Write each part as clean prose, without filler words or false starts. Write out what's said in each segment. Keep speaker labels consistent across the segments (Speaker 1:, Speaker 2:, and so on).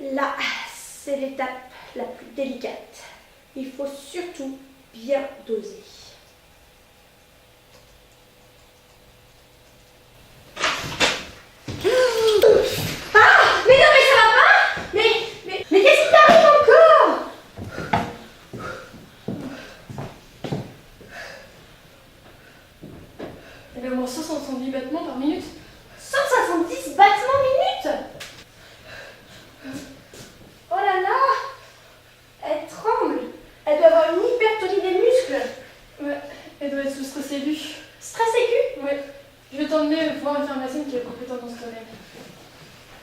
Speaker 1: Là, c'est l'étape la plus délicate. Il faut surtout bien doser. Ah! Mais non, mais ça va pas! Mais qu'est-ce qui t'arrive encore?
Speaker 2: Elle a au moins 170 battements par minute.
Speaker 1: 170 battements minute! Oh là là! Elle tremble! Elle doit avoir une hypertonie des muscles!
Speaker 2: Ouais, elle doit être sous stress aigu.
Speaker 1: Stress aigu?
Speaker 2: Ouais. Je vais t'emmener voir une pharmacienne qui est compétente dans ce domaine.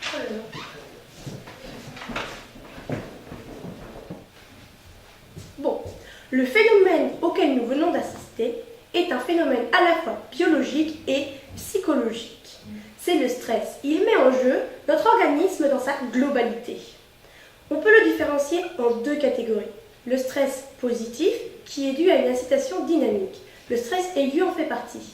Speaker 1: Oh là là. Bon, le phénomène auquel nous venons d'assister est un phénomène à la fois biologique et psychologique. C'est le stress. Il met en jeu notre organisme dans sa globalité. On peut le différencier en deux catégories. Le stress positif, qui est dû à une incitation dynamique. Le stress aigu en fait partie.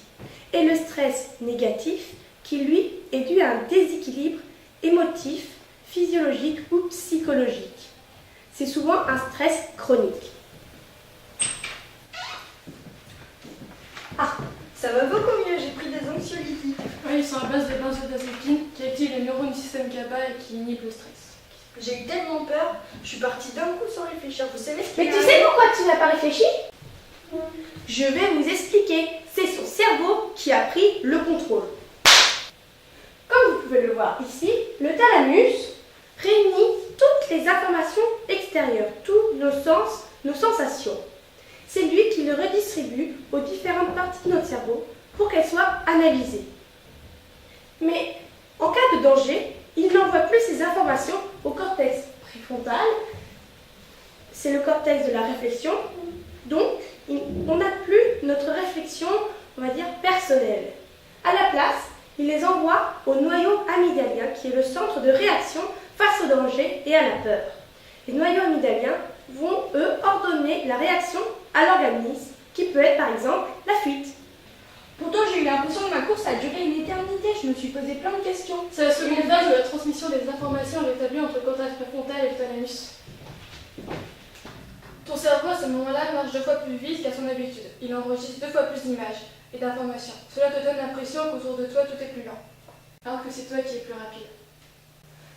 Speaker 1: Et le stress négatif, qui lui est dû à un déséquilibre émotif, physiologique ou psychologique. C'est souvent un stress chronique.
Speaker 3: Ah, ça va beaucoup mieux, j'ai pris des anxiolytiques.
Speaker 2: Oui, ils sont à base de benzodiazépine qui activent les neurones du système GABA et qui inhibent le stress.
Speaker 3: J'ai eu tellement peur, je suis partie d'un coup sans réfléchir. Vous savez ce
Speaker 1: Mais tu sais pourquoi tu n'as pas réfléchi? Je vais vous expliquer. C'est son cerveau qui a pris le contrôle. Comme vous pouvez le voir ici, le thalamus réunit toutes les informations extérieures, tous nos sens, nos sensations. C'est lui qui le redistribue aux différentes parties de notre cerveau pour qu'elles soient analysées. Mais en cas de danger, il n'envoie plus ces informations au cortex préfrontal. C'est le cortex de la réflexion. Donc, on n'a plus notre réflexion, on va dire, personnelle. À la place, il les envoie au noyau amygdalien, qui est le centre de réaction face au danger et à la peur. Les noyaux amygdaliens vont, eux, ordonner la réaction à l'organisme, qui peut être, par exemple, la fuite.
Speaker 3: Pourtant, j'ai eu l'impression que ma course a duré une éternité. Je me suis posé plein de questions.
Speaker 2: C'est la seconde phase de la transmission des informations rétablie entre le cortex préfrontal et le thalamus. Ton cerveau, à ce moment-là, marche 2 fois plus vite qu'à son habitude. Il enregistre 2 fois plus d'images et d'informations. Cela te donne l'impression qu'autour de toi, tout est plus lent, alors que c'est toi qui es plus rapide.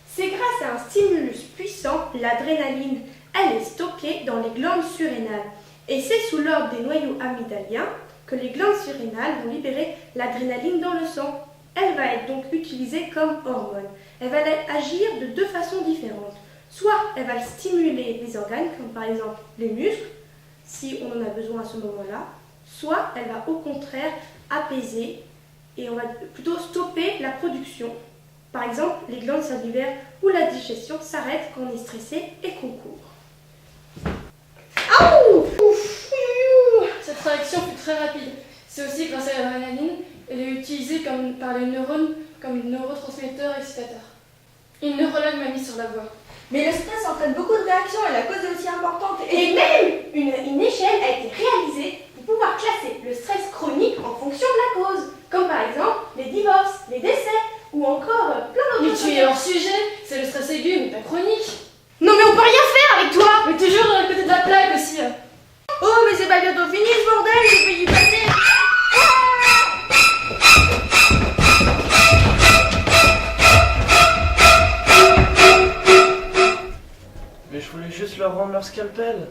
Speaker 1: C'est grâce à un stimulus puissant, l'adrénaline. Elle est stockée dans les glandes surrénales. Et c'est sous l'ordre des noyaux amygdaliens que les glandes surrénales vont libérer l'adrénaline dans le sang. Elle va être donc utilisée comme hormone. Elle va agir de 2 façons différentes. Soit elle va stimuler les organes, comme par exemple les muscles, si on en a besoin à ce moment-là, soit elle va au contraire apaiser et on va plutôt stopper la production. Par exemple, les glandes salivaires ou la digestion s'arrêtent quand on est stressé et qu'on court. Aouh!
Speaker 2: Cette réaction fut très rapide. C'est aussi grâce à l'adrénaline, elle est utilisée par les neurones comme neurotransmetteur excitateur. Une neurologue m'a mis sur la voie.
Speaker 3: Mais le stress entraîne beaucoup de réactions et la cause est aussi importante.
Speaker 1: Et même une échelle a été réalisée pour pouvoir classer le stress chronique en fonction de la cause, comme par exemple les divorces, les décès ou encore plein
Speaker 2: Mais
Speaker 1: d'autres
Speaker 2: tu es hors sujet, c'est le stress aigu, mais pas chronique.
Speaker 1: Non mais on peut rien faire avec toi!
Speaker 2: Mais toujours à côté de la plaque aussi.
Speaker 3: Oh, mais c'est pas bientôt fini ce bordel, je peux y passer.
Speaker 4: Mais je voulais juste leur rendre leur scalpel.